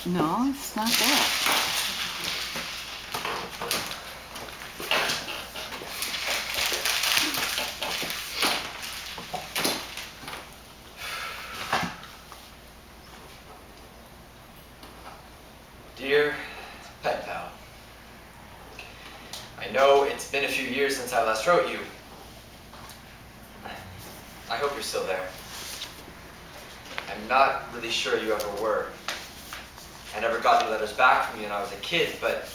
No, it's not that. Dear pen pal, I know it's been a few years since I last wrote you. I hope you're still there. I'm not really sure you ever were. I never got any letters back from you when I was a kid, but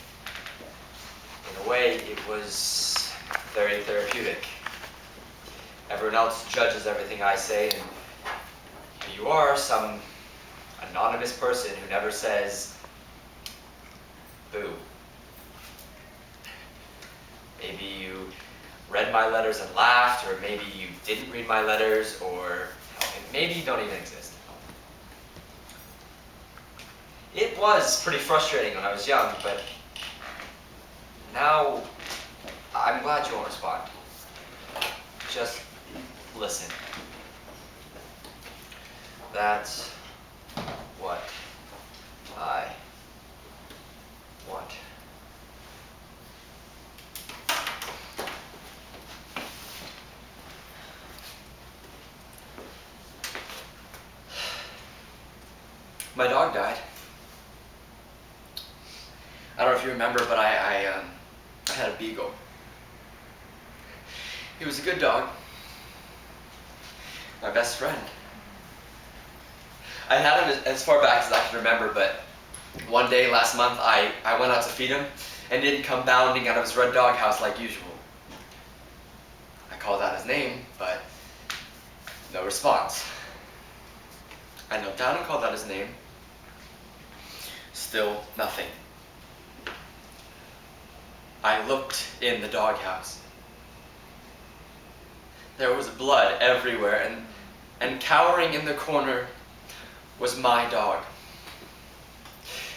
in a way it was very therapeutic. Everyone else judges everything I say, and here you are, some anonymous person who never says boo. Maybe you read my letters and laughed, or maybe you didn't read my letters, or maybe you don't even exist. It was pretty frustrating when I was young, but now I'm glad you won't respond. Just listen. That's what I want. My dog died. I don't know if you remember, but I had a beagle. He was a good dog. My best friend. I had him as far back as I can remember, but one day last month I went out to feed him and didn't come bounding out of his red dog house like usual. I called out his name, but no response. I knelt down and called out his name. Still nothing. I looked in the doghouse. There was blood everywhere, and cowering in the corner was my dog.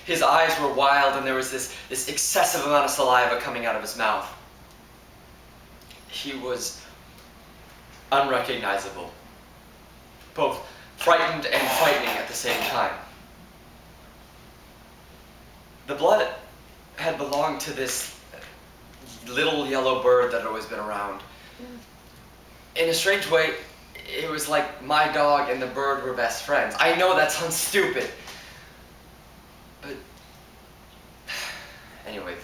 His eyes were wild, and there was this excessive amount of saliva coming out of his mouth. He was unrecognizable, both frightened and frightening at the same time. The blood had belonged to this little yellow bird that had always been around. In a strange way, it was like my dog and the bird were best friends. I know that sounds stupid, but anyway,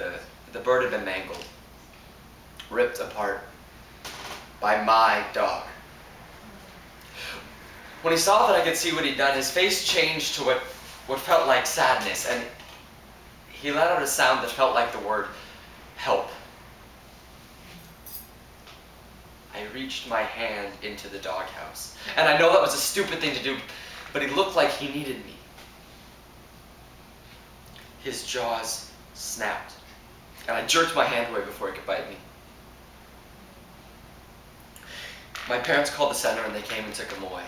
the bird had been mangled, ripped apart by my dog. When he saw that I could see what he'd done, his face changed to what felt like sadness, and he let out a sound that felt like the word help. I reached my hand into the doghouse. And I know that was a stupid thing to do, but he looked like he needed me. His jaws snapped, and I jerked my hand away before he could bite me. My parents called the center and they came and took him away.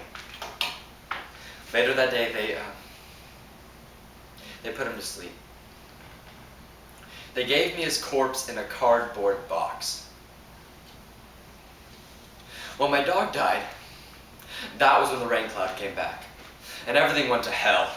Later that day, they put him to sleep. They gave me his corpse in a cardboard box. When my dog died, that was when the rain cloud came back, and everything went to hell.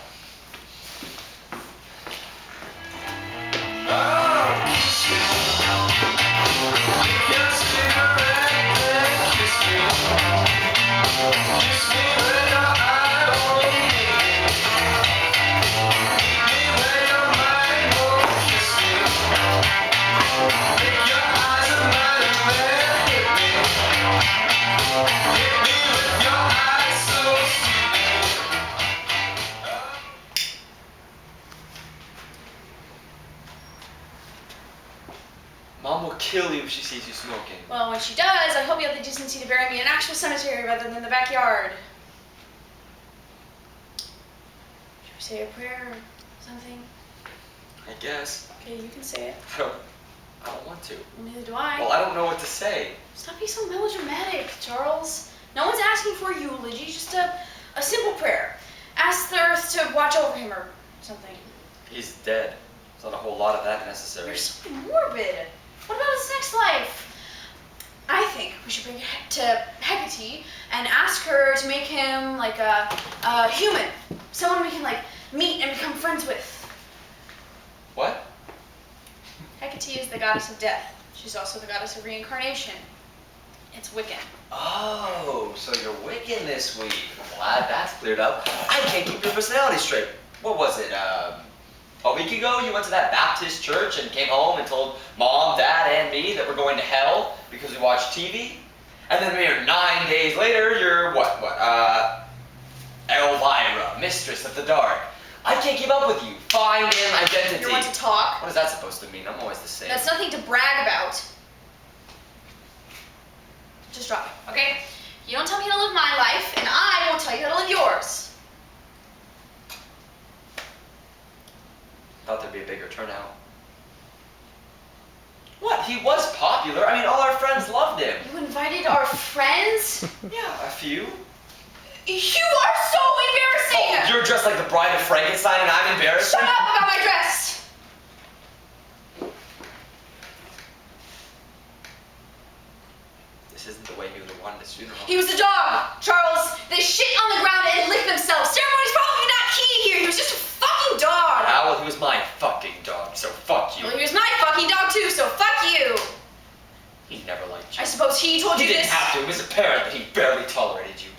Mom will kill you if she sees you smoking. Well, when she does, I hope you have the decency to bury me in an actual cemetery rather than the backyard. Should we say a prayer or something? I guess. Okay, you can say it. I don't want to. Neither do I. Well, I don't know what to say. Stop being so melodramatic, Charles. No one's asking for a eulogy, just a simple prayer. Ask the earth to watch over him or something. He's dead. There's not a whole lot of that necessary. You're so morbid. What about his next life? I think we should bring it to Hecate and ask her to make him like a human. Someone we can like meet and become friends with. Hecate is the goddess of death. She's also the goddess of reincarnation. It's Wiccan. Oh, so you're Wiccan this week. Glad that's cleared up. I can't keep your personality straight. What was it, a week ago you went to that Baptist church and came home and told Mom, Dad, and me that we're going to hell because we watched TV? And then mere 9 days later, you're Elvira, Mistress of the Dark. I can't keep up with you. Find an identity. You want to talk? What is that supposed to mean? I'm always the same. That's nothing to brag about. Just drop it, okay? You don't tell me how to live my life, and I won't tell you how to live yours. Thought there'd be a bigger turnout. What? He was popular. I mean, all our friends loved him. You invited our friends? Yeah, a few. You are so embarrassing! Oh, you're dressed like the Bride of Frankenstein and I'm embarrassed? Shut up about my dress! This isn't the way he would have wanted his funeral. He was a dog, Charles. They shit on the ground and lick themselves. Ceremony's probably not key here. He was just a fucking dog. Ah, well, he was my fucking dog, so fuck you. Well, he was my fucking dog too, so fuck you. He never liked you. I suppose he told you He didn't this. have to. It was apparent that he barely tolerated you.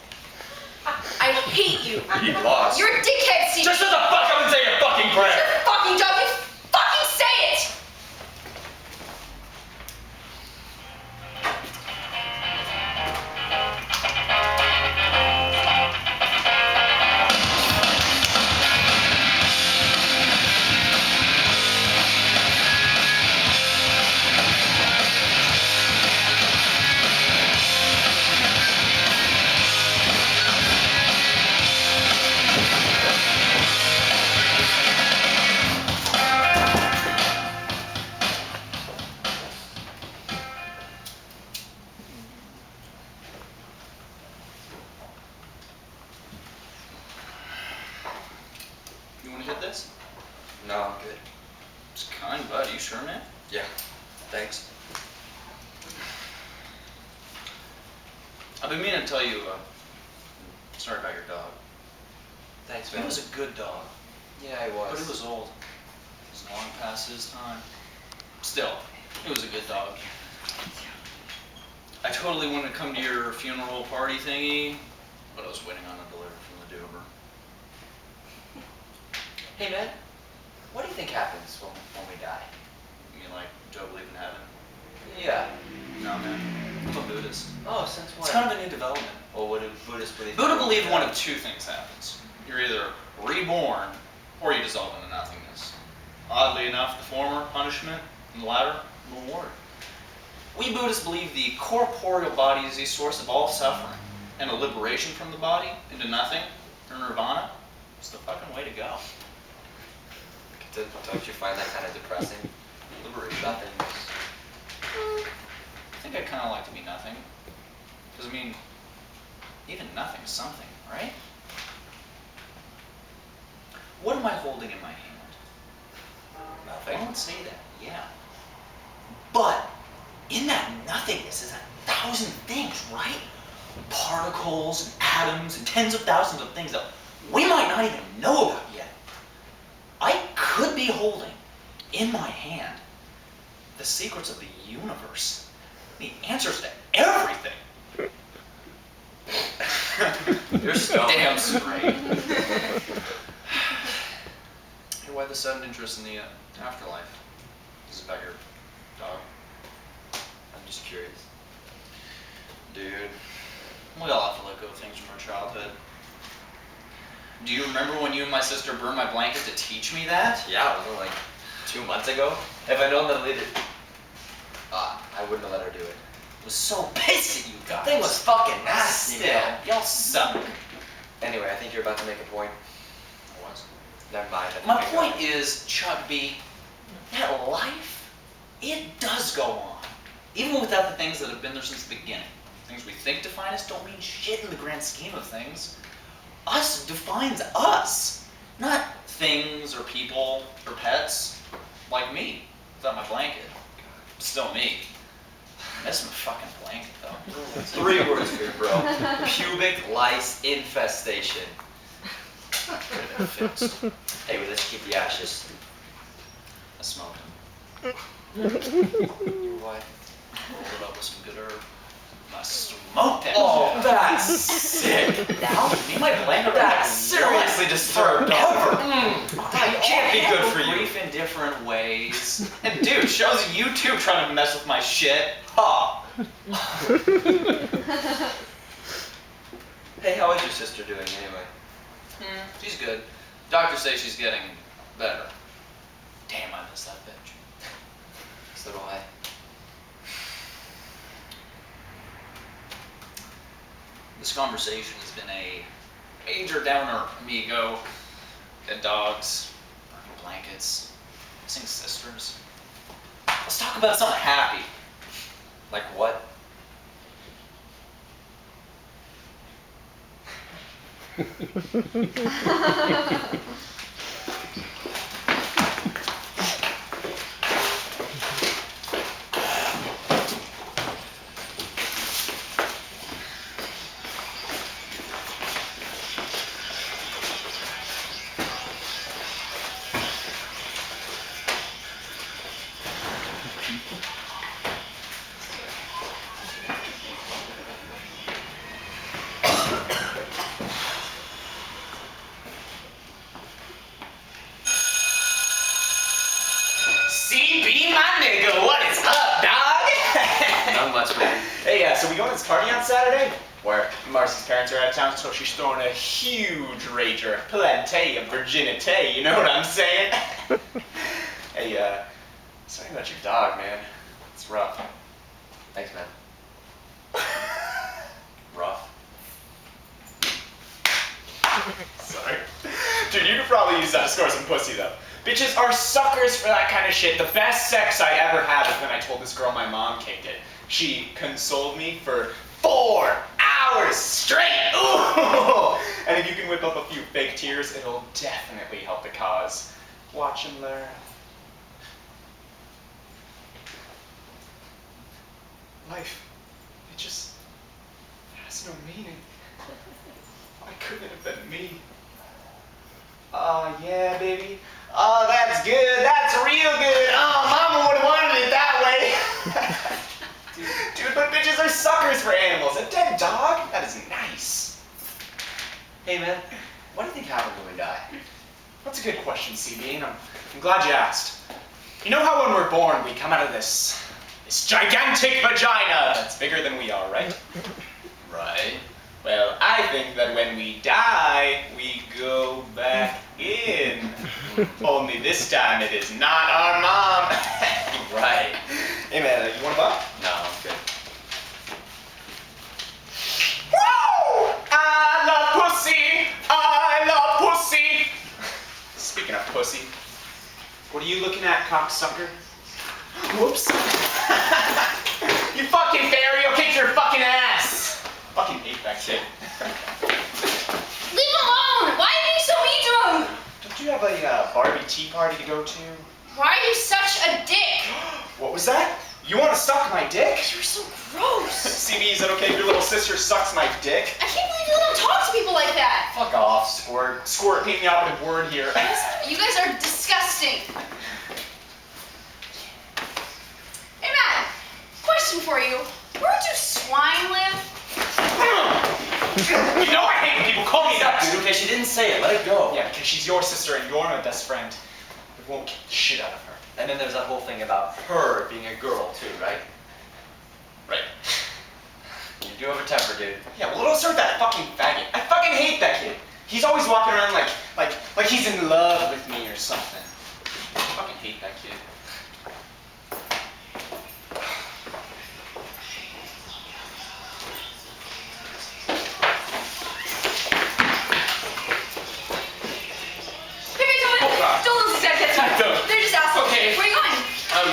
I hate you. He lost. You're a dickhead, Steve. Just shut the fuck up and say your fucking prayer! You're a fucking dog. You fucking say it. You want to hit this? No, I'm good. It's kind, bud. You sure, man? Yeah, thanks. I've been meaning to tell you, sorry about your dog. Thanks, He man. was a good dog, Yeah, he was. but he was old. He was long past his time. Still, he was a good dog. I totally wanted to come to your funeral party thingy, but I was waiting on a delivery from the Dover. Hey, man. What do you think happens when we die? You mean like, do I believe in heaven? Yeah. No, man. I'm a Buddhist. Oh, since when? It's kind of a new development. Well, what do Buddhists believe? Buddha believed one of two things happens. You're either reborn or you dissolve into nothingness. Oddly enough, the former, punishment, and the latter, reward. We Buddhists believe the corporeal body is the source of all suffering, and a liberation from the body into nothing, or nirvana, is the fucking way to go. Don't you find that kind of depressing? Liberation. Nothingness. I think I'd kind of like to be nothing. Because, I mean, even nothing's something, right? What am I holding in my hand? Nothing. I won't say that, yeah. But in that nothingness is 1,000 things, right? Particles and atoms and tens of thousands of things that we might not even know about yet. I could be holding in my hand the secrets of the universe, the answers to everything. You're stoned. Damn straight. Hey, why the sudden interest in the afterlife? This is about your dog. I'm just curious. Dude, we all have to let go of things from our childhood. Do you remember when you and my sister burned my blanket to teach me that? Yeah, it was like 2 months ago. If I'd known that later, I wouldn't have let her do it. I was so pissed at you guys. That thing was fucking nasty, Still, man. y'all suck. Anyway, I think you're about to make a point. I was. Never mind. My point is, Chuck B, that life, it does go on. Even without the things that have been there since the beginning. Things we think define us don't mean shit in the grand scheme of things. Us defines us, not things or people or pets, like me, without my blanket. Still me. That's my fucking blanket, though. 3 words for you, bro. Pubic lice infestation. Could have been fixed. Hey, well, let's keep the ashes. I smoked them. What? Roll it up with some good herb. I smoke that Oh, shit. that's sick. Now, me my blanket That's seriously disturbed. forever. That can't be good for you. Grief in different ways. And dude, shows you too trying to mess with my shit. Ha. Hey, how is your sister doing anyway? She's good. Doctors say she's getting better. Damn, I miss that bitch. So do I. This conversation has been a major downer, amigo. Dead dogs, burning blankets, missing sisters. Let's talk about something happy. Like what? CB, my nigga, what is up, dog? Not much, man. Hey, so we going to this party on Saturday? Where Marcy's parents are out of town, so she's throwing a huge rager. Plenty of virginity, you know what I'm saying? Hey, sorry about your dog, man. It's rough. Thanks, man. Rough. Sorry. Dude, you could probably use that to score some pussy, though. Bitches are suckers for that kind of shit. The best sex I ever had was when I told this girl my mom kicked it. She consoled me for 4 hours straight. Ooh! And if you can whip up a few fake tears, it'll definitely help the cause. Watch and learn. Life, it just has no meaning. Why couldn't it have been me? Yeah, baby. Oh, that's good. That's real good. Oh, mama would have wanted it that way. Dude, but bitches are suckers for animals. A dead dog? That is nice. Hey, man. What do you think happens when we die? That's a good question, CB, and I'm glad you asked. You know how when we're born, we come out of this gigantic vagina that's bigger than we are, right? Right. Well, I think that when we die, we go back in. Only this time it is not our mom. Right. Hey man, you want a buck? No, I'm good. Woo! I love pussy! I love pussy! Speaking of pussy, what are you looking at, cocksucker? Whoops. You fucking fairy, I'll kick your fucking ass! Fucking hate that kid. Leave him alone! Why are you so mean to him? Don't you have a Barbie tea party to go to? Why are you such a dick? What was that? You want to suck my dick? You're so gross. CB, is it okay if your little sister sucks my dick? I can't believe you let him talk to people like that. Fuck off, Squirt. Squirt being the operative word here. You guys are disgusting. Hey, Matt. Question for you. Where do swine live? You know I hate when people call me that. Dude, okay, she didn't say it. Let it go. Yeah, because she's your sister and you're my best friend. We won't kick the shit out of her. And then there's that whole thing about her being a girl, too, right? Right. You do have a temper, dude. Yeah, well, don't start that fucking faggot. I fucking hate that kid. He's always walking around like he's in love with me or something. I fucking hate that kid. Don't lose that kid. They're just assholes. Okay. Where are you going?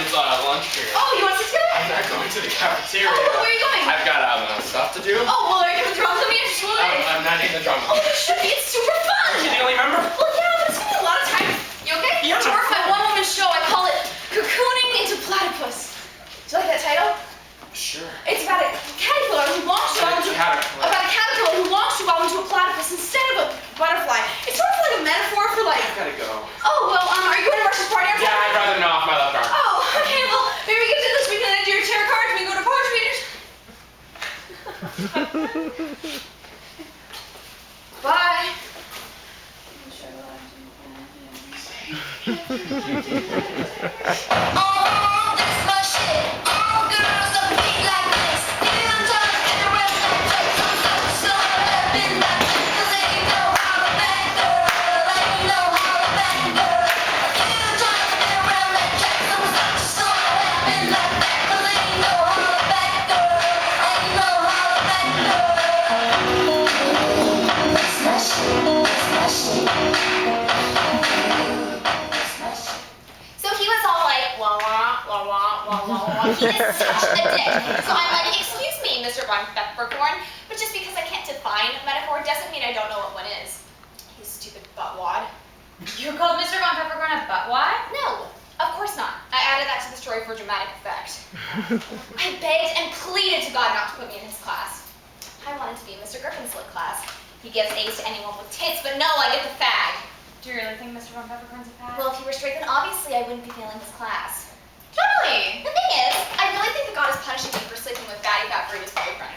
It's lunch period. Oh, you want to sit together? I'm not going to the cafeteria. Oh, where are you going? I've got stuff to do. Oh, well, are you going to drums with me after school today? I'm not in the drum. Oh, you should be. It's super fun. You really remember? Well, yeah, but it's going to be a lot of time. You okay? Yeah. To work my one-woman show, I call it Cocooning into Platypus. Do you like that title? Sure. It's about a caterpillar who launched out into Caterpillar. about a caterpillar who launched out into a platypus instead of a butterfly. It's sort of like a metaphor for like. I gotta go. Oh well, are you going to Marcy's party on Yeah, Saturday? I'd rather not off my left arm. Oh, okay. Well, Bye. Oh, that's my shit. All girls are big like this. Even trying to get around like that. Sometimes so happy like this. 'Cause ain't no holler back girl. Ain't no holler back girl. Even trying to get around like that. Sometimes so happy like that. 'Cause ain't no holler back girl. Ain't no holler back girl. That's my shit. That's my shit. That's my shit. So he was all like, wah wah, wah wah, wah wah, wah. He is such a dick. So I'm like, excuse me, Mr. Von Peppercorn, but just because I can't define a metaphor doesn't mean I don't know what one is. You stupid buttwad. You called Mr. Von Peppercorn a buttwad? No, of course not. I added that to the story for dramatic effect. I begged and pleaded to God not to put me in his class. I wanted to be in Mr. Griffin's lit class. He gives A's to anyone with tits, but no, I get the fag. Do you really think Mr. Von Peppercorn's a fag? Well, if he were straight, then obviously I wouldn't be failing his class. Totally. The thing is, I really think that God is punishing me for sleeping with Fatty Fat Brutus boyfriend.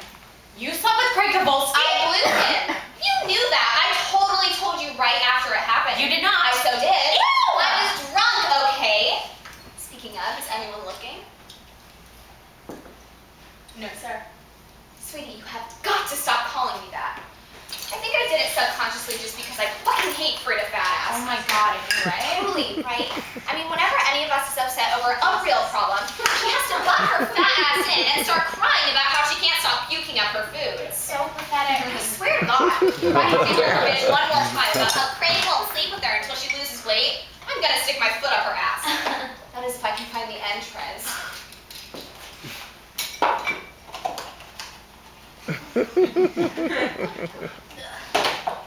You slept with Craig Kowalski? I blew him. You knew that. I totally told you right after it happened. You did not. I so did. Ew! I was drunk, okay? Speaking of, is anyone looking? No, sir. Sweetie, you have got to stop calling me that. I think I did it subconsciously just because I fucking hate Frida fat ass. Oh my god, are you right? Totally, right? I mean, whenever any of us is upset over a real problem, she has to butt her fat ass in and start crying about how she can't stop puking up her food. It's so pathetic. I swear to God, if I can do her bitch one more time about how Craig won't sleep with her until she loses weight, I'm gonna stick my foot up her ass. That is if I can find the entrance.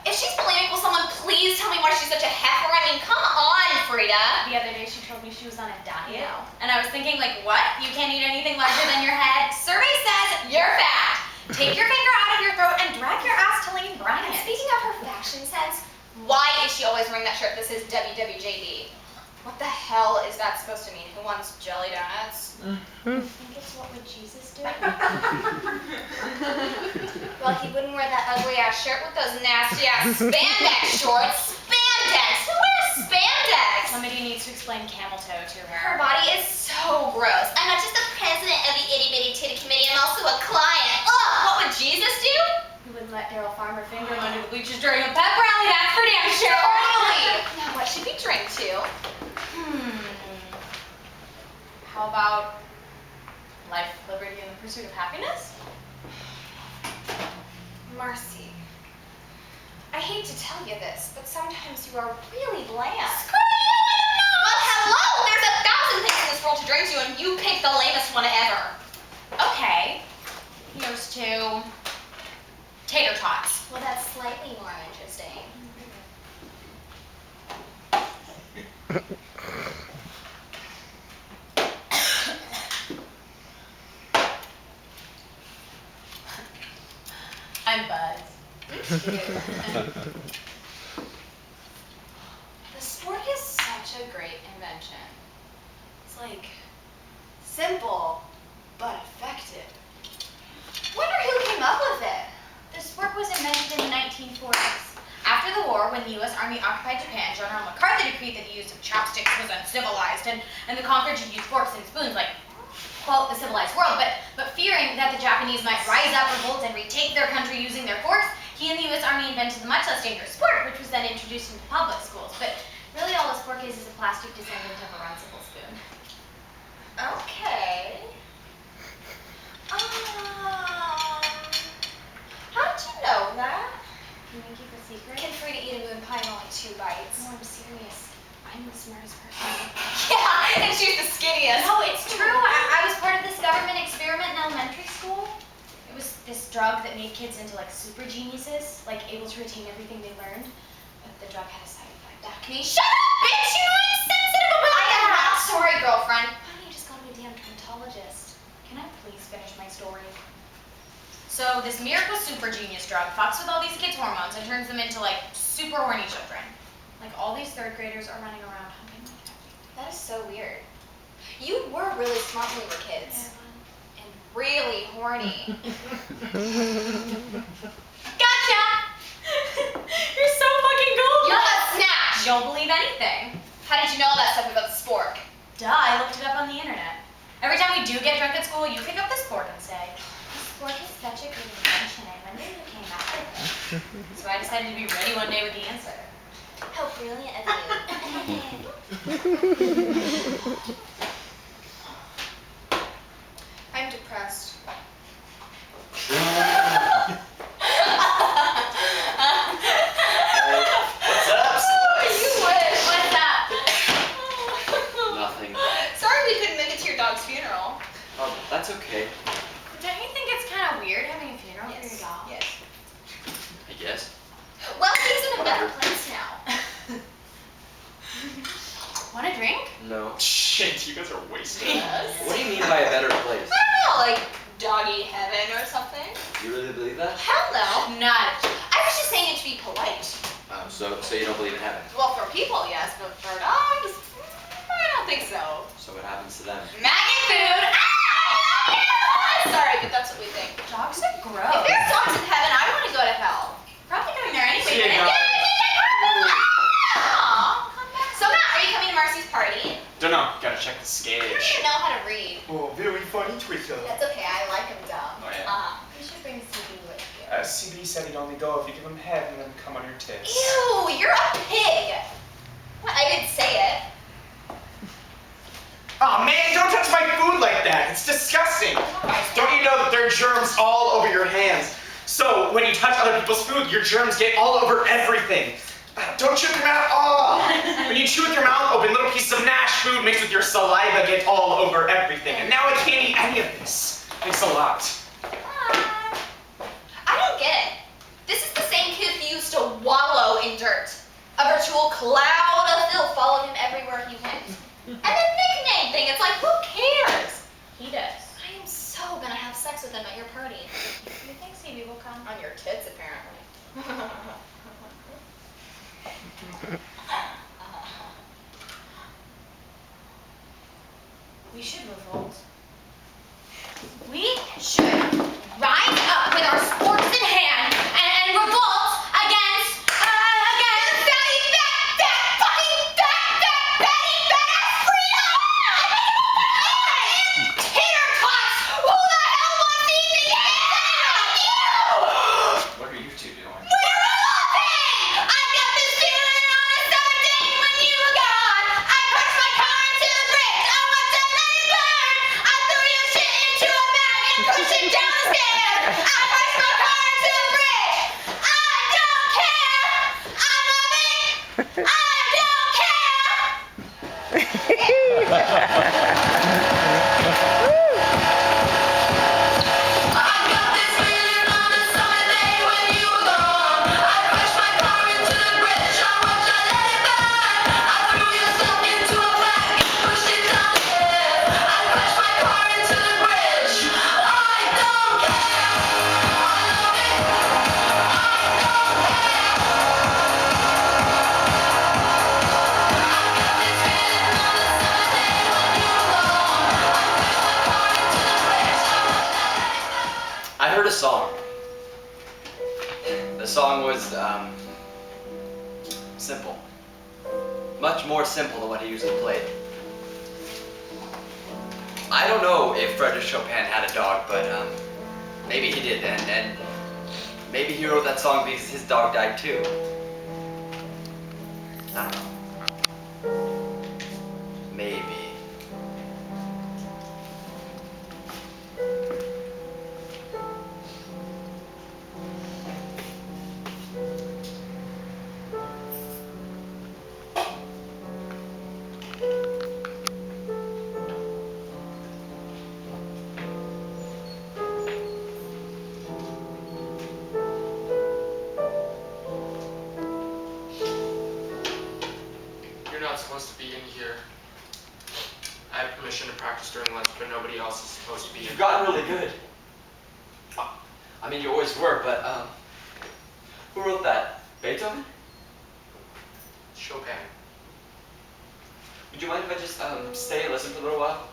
If she's bulimic, will someone please tell me why she's such a heifer? I mean, come on, Frida. The other day she told me she was on a diet. No. And I was thinking, like, what? You can't eat anything larger than your head? Survey says you're fat. Take your finger out of your throat and drag your ass to Lane And Bryant. speaking of her fashion sense, why is she always wearing that shirt that says WWJD? What the hell is that supposed to mean? Who wants jelly donuts? I think it's what would Jesus do? Well, he wouldn't wear that ugly ass shirt with those nasty ass spandex shorts. Spandex! Who wears spandex? Somebody needs to explain camel toe to Her her. body is so gross. I'm not just the president of the itty bitty titty committee, I'm also a client. Ugh, what would Jesus do? He wouldn't let Daryl Farmer finger him under the bleachers during a pep rally, that's for damn sure. Totally. Now, what should we drink to? How about life, liberty, and the pursuit of happiness? Marcy, I hate to tell you this, but sometimes you are really bland. Screw you, I'm not! Well, hello! There's 1,000 things in this world to drink to, and you picked the lamest one ever. Okay, here's to tater tots. Well, that's slightly more interesting. I'm buzzed. The spork is such a great invention. It's like simple, but effective. Wonder who came up with it. The spork was invented in the 1940s. After the war, when the U.S. Army occupied Japan, General MacArthur decreed that the use of chopsticks was uncivilized, and the conquered should use forks and spoons, like, quote, the civilized world. But fearing that the Japanese might rise up, revolt, and retake their country using their forks, he and the U.S. Army invented the much less dangerous spork, which was then introduced into public schools. But really, all a spork is a plastic descendant of a runcible spoon. Okay. How did you know that? Can we keep a secret? Can Frida eat a moon pie in only 2 bites? No, I'm serious. I'm the smartest person. Yeah, and she's the skinniest. No, it's true. I was part of this government experiment in elementary school. It was this drug that made kids into like super geniuses, like able to retain everything they learned. But the drug had a side effect. Acne. Shut up, bitch! You know I'm sensitive about I am not sorry, girlfriend. Why don't you just go to a damn dermatologist? Can I please finish my story? So this miracle super genius drug fucks with all these kids' hormones and turns them into like super horny children. Like all these third graders are running around humping me. That is so weird. You were really smart when we were kids. And really horny. Gotcha! You're so fucking cool. You're a snatch! Don't believe anything. How did you know all that stuff about the spork? Duh, I looked it up on the internet. Every time we do get drunk at school, you pick up the spork and say, "The spork is such a good invention. I wonder who came up with it." So I decided to be ready one day with the answer. How brilliant of you. I'm depressed. What's up? You wish. What's up? Nothing. Sorry we couldn't make it to your dog's funeral. Oh, that's okay. Don't you think it's kind of weird having a funeral for your dog? Yes. I guess. Well, he's in a better place now. Want a drink? No. Shit, you guys are wasted. Yes. What do you mean by a better place? I don't know, like doggy heaven or something. You really believe that? Hell no. Not. I was just saying it to be polite. Oh, so you don't believe in heaven? Well, for people, yes, but for dogs, I don't think so. So what happens to them? Maggot food. Ah! Sorry, but that's what we think. Dogs are If gross. there's dogs in heaven, I want to go to hell. Probably going there anyway. See you but- guys. Aw, come back. So Matt, are you coming to Marcy's party? Don't know, gotta check the I don't sketch. even know how to read. Oh, very funny Twitter. That's okay, I like him dumb. Oh, yeah. You should bring CB with you. CB said he'd only go if you give him head and let him come on your tits. Ew, you're a pig. What? I didn't say it. Aw, man, don't touch my food like that. It's disgusting. Don't you know that there are germs all over your hands? So when you touch other people's food, your germs get all over everything. Don't chew with your mouth. Oh. When you chew with your mouth open, little pieces of Nash food mixed with your saliva get all over everything. And now I can't eat any of this. Thanks a lot. I don't get it. This is the same kid who used to wallow in dirt. A virtual cloud of filth followed him everywhere he went. And the nickname thing, it's like, who cares? He does. I am so gonna have sex with him at your party. You think CB will come? On your tits, apparently. We should revolt. We should rise up with our sporks in hand and revolt against Fatty, fat, fucking fat, fatty, fat freedom! Tater tots! Who the hell wants to eat the What are you two doing? We're revolting! I got this feeling on a summer day when you were gone. I crushed my car into the bridge. I want to let it burn. I threw your shit into a bag and pushed it down the stairs. I crushed my car into the bridge. I don't care. I love it. I don't care. I got this feeling on a summer day when you were gone. I crushed my car into the bridge. I watched I let it burn. I threw your stuff into a bag and pushed it down the stairs. I crushed my car into the bridge. I don't care. I love it. I heard a song. The song was simple. Much more simple than what he usually played. I don't know if Frédéric Chopin had a dog, but maybe he did, and maybe he wrote that song because his dog died too. I don't know. Maybe. You're not supposed to be in here. I have permission to practice during lunch, but nobody else is supposed to be You've in. gotten really good. I mean, you always were, but who wrote that? Beethoven? Chopin. Would you mind if I just stay and listen for a little while?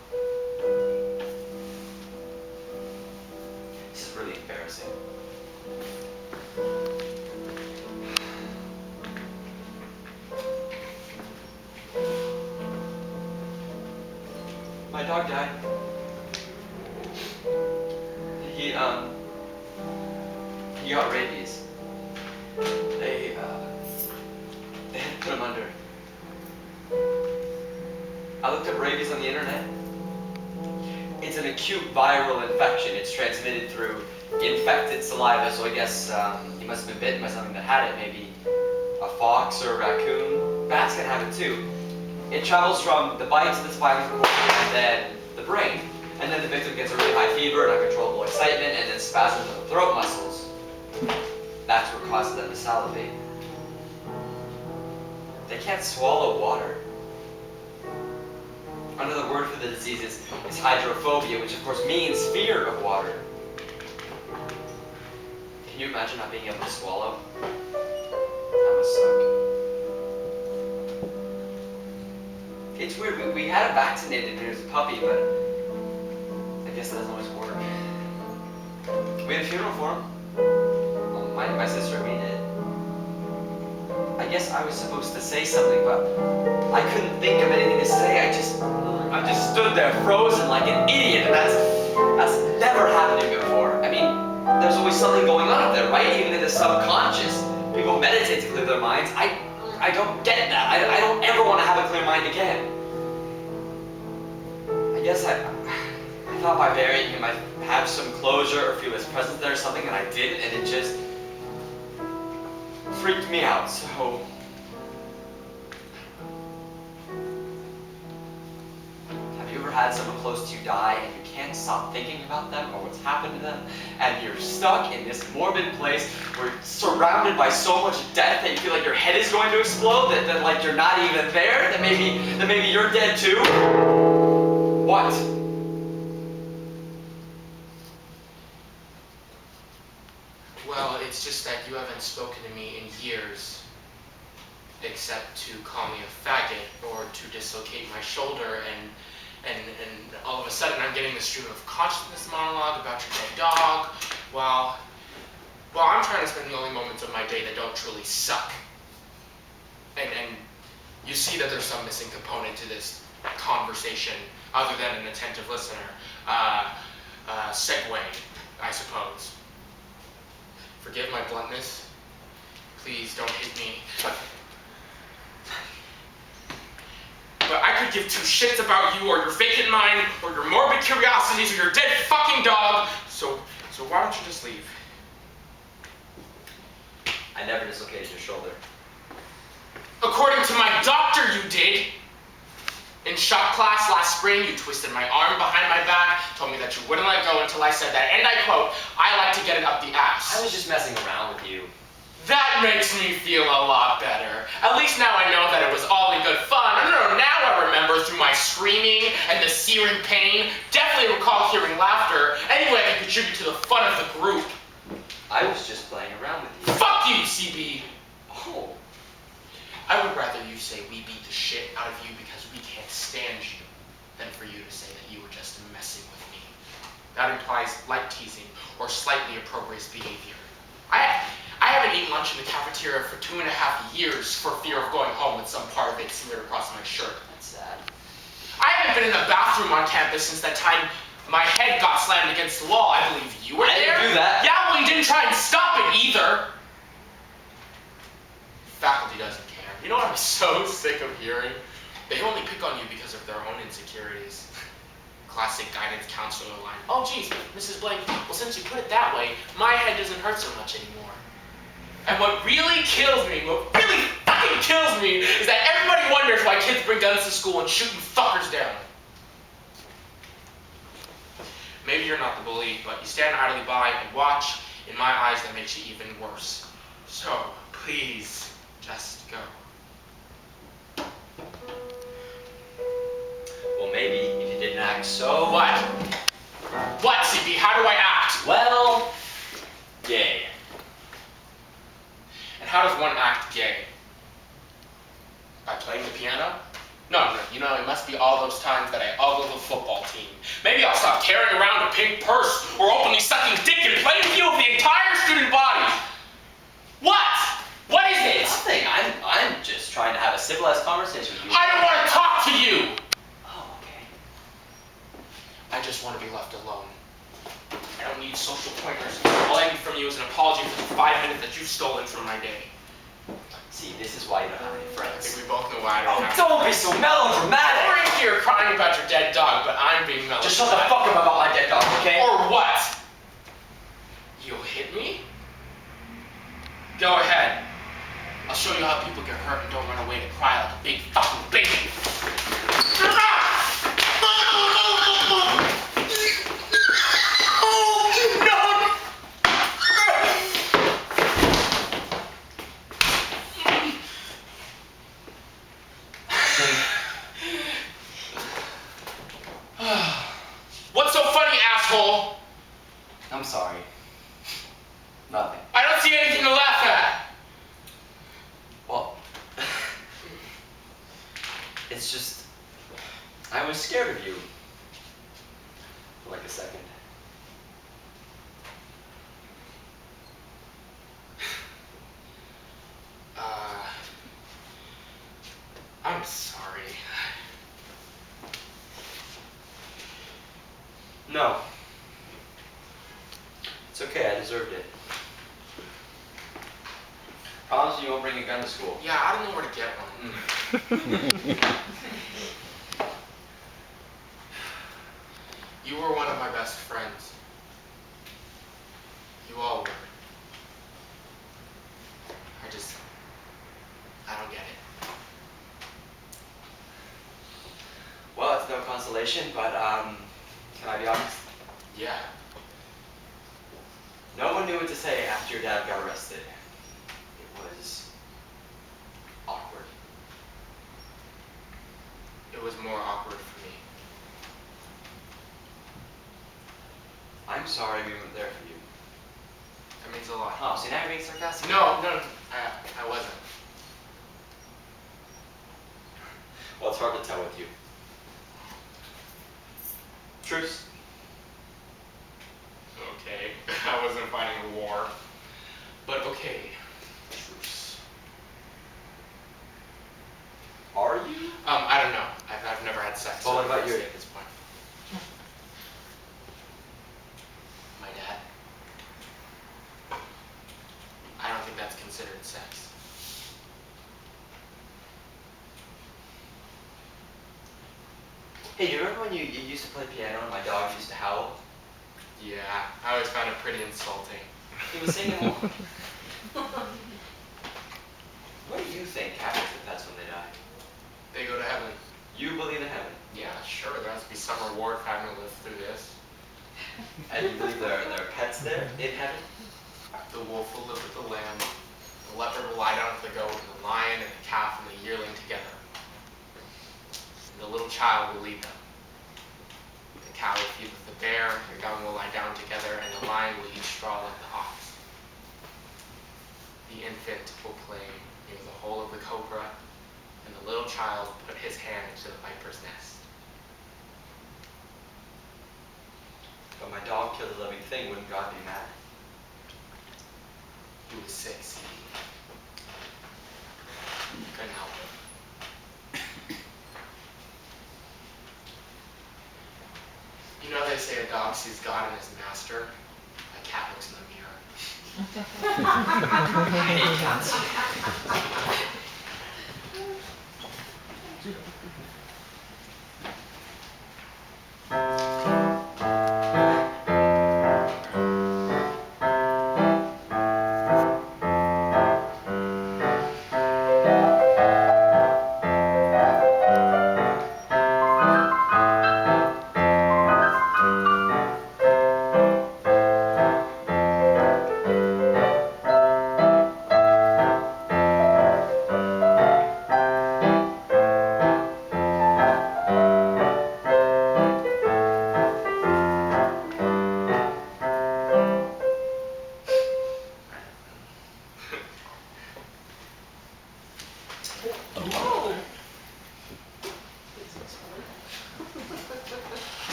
My dog died. He got rabies. They had to put him under. I looked up rabies on the internet. It's an acute viral infection. It's transmitted through infected saliva, so I guess he must have been bitten by something that had it, maybe a fox or a raccoon. Bats can have it too. It travels from the bite to the spinal cord and then the brain. And then the victim gets a really high fever and uncontrollable excitement and then spasms of the throat muscles. That's what causes them to salivate. They can't swallow water. Another word for the disease is hydrophobia, which of course means fear of water. Can you imagine not being able to swallow? That must suck. It's weird, we had it vaccinated when he was a puppy, but I guess that doesn't always work. We had a funeral for him. Well, my sister and me did. I guess I was supposed to say something, but I couldn't think of anything to say. I just stood there frozen like an idiot, and that's never happened to me before. I mean, there's always something going on up there, right? Even in the subconscious. People meditate to clear their minds. I don't get that. I don't ever want to have a clear mind again. I guess I thought by burying him I'd have some closure or feel his presence there or something, and I didn't, and it just freaked me out, so... Have you ever had someone close to you die and you can't stop thinking about them or what's happened to them, and you're stuck in this morbid place where you're surrounded by so much death that you feel like your head is going to explode, that like you're not even there, that maybe you're dead too? What? Well, it's just that you haven't spoken to me in years, except to call me a faggot or to dislocate my shoulder, and all of a sudden I'm getting this stream of consciousness monologue about your dead dog, while I'm trying to spend the only moments of my day that don't truly suck. And you see that there's some missing component to this conversation, other than an attentive listener. Segue, I suppose. Forgive my bluntness. Please don't hit me. But I could give two shits about you or your vacant mind or your morbid curiosities or your dead fucking dog. So why don't you just leave? I never dislocated your shoulder. According to my doctor, you did. In shop class last spring, you twisted my arm behind my back, told me that you wouldn't let go until I said that, and I quote, "I like to get it up the ass." I was just messing around with you. That makes me feel a lot better. At least now I know that it was all in good fun. No, now I remember through my screaming and the searing pain. Definitely recall hearing laughter. Anyway, I can contribute to the fun of the group. I was just playing around with you. Fuck you, CB. Oh. I would rather you say we beat the shit out of you because we can't stand you than for you to say that you were just messing with me. That implies light teasing or slightly opprobrious behavior. I haven't eaten lunch in the cafeteria for 2.5 years for fear of going home with some part of it smeared across my shirt. That's sad. I haven't been in the bathroom on campus since that time my head got slammed against the wall. I believe you were I there. didn't do that. Yeah, well, you didn't try and stop it either. Faculty doesn't care. You know what I'm so sick of hearing? They only pick on you because of their own insecurities. Classic guidance counselor line. Oh geez, Mrs. Blake, well since you put it that way, my head doesn't hurt so much anymore. And what really kills me, what really fucking kills me, is that everybody wonders why kids bring guns to school and shoot you fuckers down. Maybe you're not the bully, but you stand idly by and watch. In my eyes, that makes you even worse. So, please, just go. Well, maybe if you didn't act so... What? What, CB? How do I act? Well... gay. And how does one act gay? By playing the piano? No, you know, it must be all those times that I ogle the football team. Maybe I'll stop carrying around a pink purse or openly sucking dick and playing with you with the entire student body. What? What is it? Nothing. I'm just trying to have a civilized conversation with you. I don't want to talk to you. Oh, okay. I just want to be left alone. I don't need social pointers. All I need from you is an apology for the 5 minutes that you've stolen from my day. See, this is why you don't have any I friends. think we both know why I don't Oh, have. don't be so melodramatic! We're in here crying about your dead dog, but I'm being melodramatic. Just shut the fuck up about my dead dog, okay? Or what? You'll hit me? Go ahead. I'll show you how people get hurt and don't run away to cry like a big fucking baby. What's so funny, asshole? I'm sorry. Nothing. I don't see anything to laugh at. Well, it's just, I was scared of you. For like a second. I'm sorry. No. It's okay, I deserved it. Promise you won't bring a gun to school. Yeah, I don't know where to get one. You were one of my best friends. You all were. I don't get it. Well, it's no consolation, but can I be honest? Yeah. No one knew what to say after your dad got arrested. It was awkward. It was more awkward for me. I'm sorry we weren't there for you. That means a lot. Oh, see, now you're being sarcastic. No, I wasn't. Well, it's hard to tell with you. Truce. Okay, I wasn't fighting a war. But okay, truce. Are you? I don't know. I've never had sex. Well, what so I about can't you? say at this point. My dad? I don't think that's considered sex. Hey, do you remember when you used to play piano and my dog used to howl? Yeah, I always found it pretty insulting. He was singing along. What do you think happens to pets when they die? They go to heaven. You believe in heaven, Yeah, sure, there has to be some reward for having to live through this. and you believe there are pets there in heaven? The wolf will live with the lamb, the leopard will lie down with the goat, and the lion and the calf and the yearling together. And the little child will lead them. The cow will feed with the bear, the young will lie down together, and the lion will eat straw like the ox. The infant will play near the hole of the cobra, and the little child put his hand into the viper's nest. But my dog killed a living thing, wouldn't God be mad? He was 6. Couldn't help it. You know they say a dog sees God in his master. A cat looks in the mirror. I hate cats.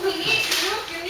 We need to look in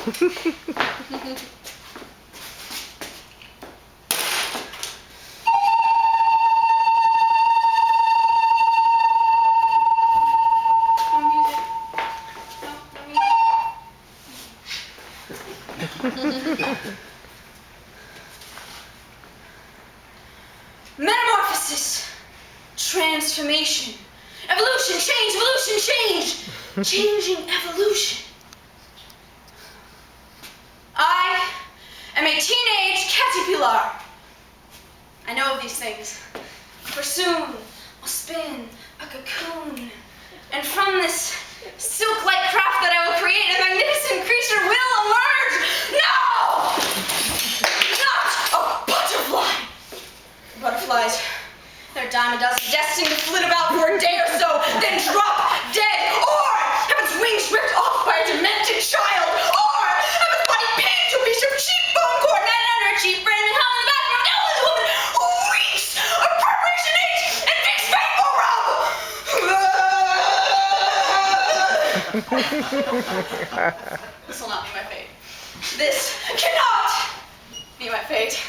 No music. No music. Metamorphosis, transformation, evolution, change, evolution, change, changing evolution. I am a teenage caterpillar. I know of these things, for soon I'll spin a cocoon, and from this silk-like craft that I will create, a magnificent creature will emerge. No! Not a butterfly! Butterflies, they're a dime a dozen, destined to flit about for a day or so, then drop dead, or have its wings ripped off by a demented child, or have its body pinned to a piece of cheap bone cord, not under a cheap frame, and hung in the bathroom of an elderly woman who reeks of preparation H and Vicks Vapor Rub! This will not be my fate. This cannot be my fate.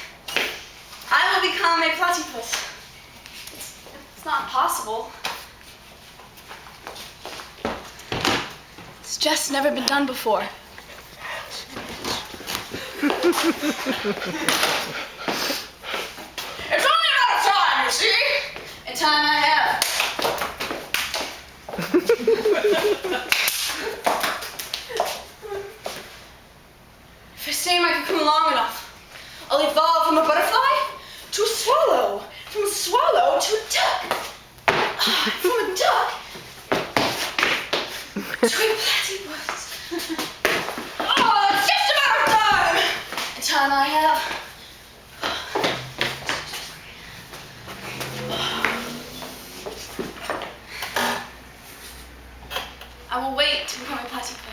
I will become a platypus. It's not possible. It's just never been done before. It's only a matter of time, you see? And time I have. If I stay in my cocoon long enough, I'll evolve from a butterfly to a swallow, from a swallow to a duck, from a duck to a platypus. Oh, it's just a matter of time, and time I have. I will wait to become a platypus.